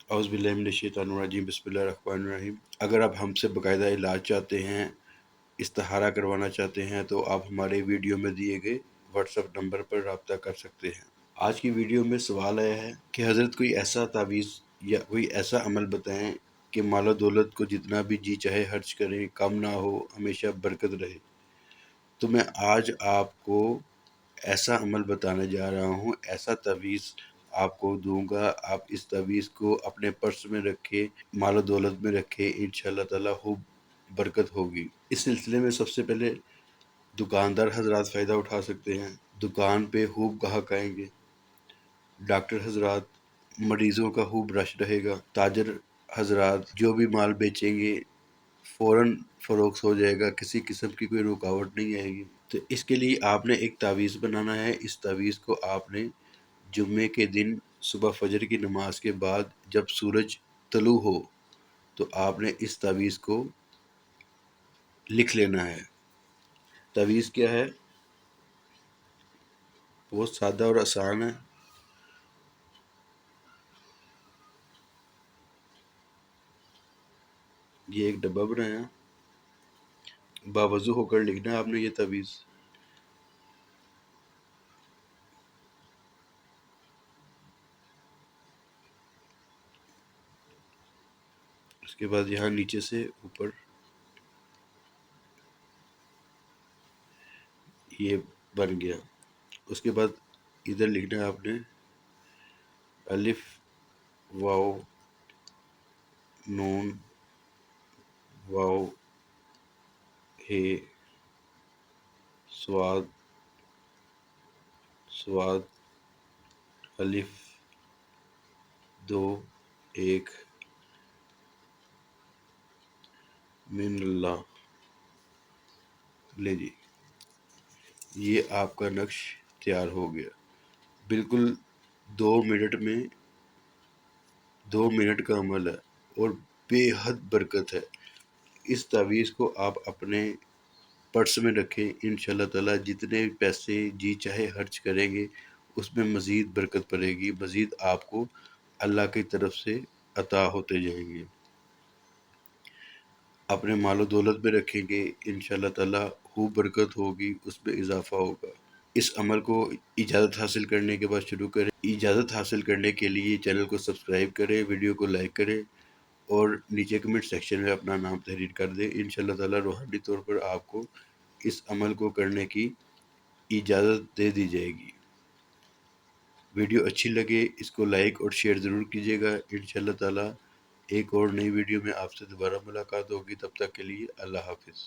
औज़ु बिल्लाहि मिनश्शैतानिर्रजीम बिस्मिल्लाहिर्रहमानिर्रहीम। अगर आप हमसे बाकायदा इलाज चाहते हैं, इस्तिहारा करवाना चाहते हैं, तो आप हमारे वीडियो में दिए गए व्हाट्सएप नंबर पर रब्ता कर सकते हैं। आज की वीडियो में सवाल आया है कि हज़रत कोई ऐसा तावीज़ या कोई ऐसा अमल बताएं कि मालो दौलत को जितना भी जी चाहे खर्च करें, कम ना हो, हमेशा बरकत रहे। तो मैं आज आपको ऐसा अमल बताने जा रहा हूँ, ऐसा तावीज़ आपको दूंगा। आप इस तावीज़ को अपने पर्स में रखें, मालो दौलत में रखें, इंशाअल्लाह ताला खूब बरकत होगी। इस सिलसिले में सबसे पहले दुकानदार हजरात फ़ायदा उठा सकते हैं। दुकान पे खूब ग्राहक आएंगे, डॉक्टर हजरात, मरीज़ों का खूब रश रहेगा, ताजर हजरात जो भी माल बेचेंगे फ़ौरन फ़रोख्त हो जाएगा, किसी किस्म की कोई रुकावट नहीं आएगी। तो इसके लिए आपने एक तावीज़ बनाना है। इस तावीज़ को आपने जुम्मे के दिन सुबह फजर की नमाज के बाद जब सूरज तलू हो तो आपने इस तावीज़ को लिख लेना है। तावीज़ क्या है? बहुत सादा और आसान है। ये एक डब्बा बनाया, बावज़ू होकर लिखना है आपने ये तावीज़। उसके बाद यहाँ नीचे से ऊपर ये बन गया। उसके बाद इधर लिखना है आपने अलिफ वाओ नून वाओ हे स्वाद स्वाद अलिफ 2 1 मिनल्लाह। ले जी, ये आपका नक्श तैयार हो गया। बिल्कुल 2 मिनट में, 2 मिनट का अमल है और बेहद बरकत है। इस तावीज़ को आप अपने पर्स में रखें, इंशाअल्लाह ताला जितने पैसे जी चाहे खर्च करेंगे उसमें मज़ीद बरकत पड़ेगी, मज़ीद आपको अल्लाह की तरफ से अता होते जाएंगे। अपने मालो दौलत में रखेंगे, इंशाअल्लाह ताला खूब बरकत होगी, उसमें इजाफ़ा होगा। इस अमल को इजाज़त हासिल करने के बाद शुरू करें। इजाज़त हासिल करने के लिए चैनल को सब्सक्राइब करें, वीडियो को लाइक करें और नीचे कमेंट सेक्शन में अपना नाम तहरीर कर दें। इंशाअल्लाह ताला रूहानी तौर पर आपको इस अमल को करने की इजाज़त दे दी जाएगी। वीडियो अच्छी लगे इसको लाइक और शेयर ज़रूर कीजिएगा। इंशाअल्लाह ताला एक और नई वीडियो में आपसे दोबारा मुलाकात होगी। तब तक के लिए अल्लाह हाफ़िज़।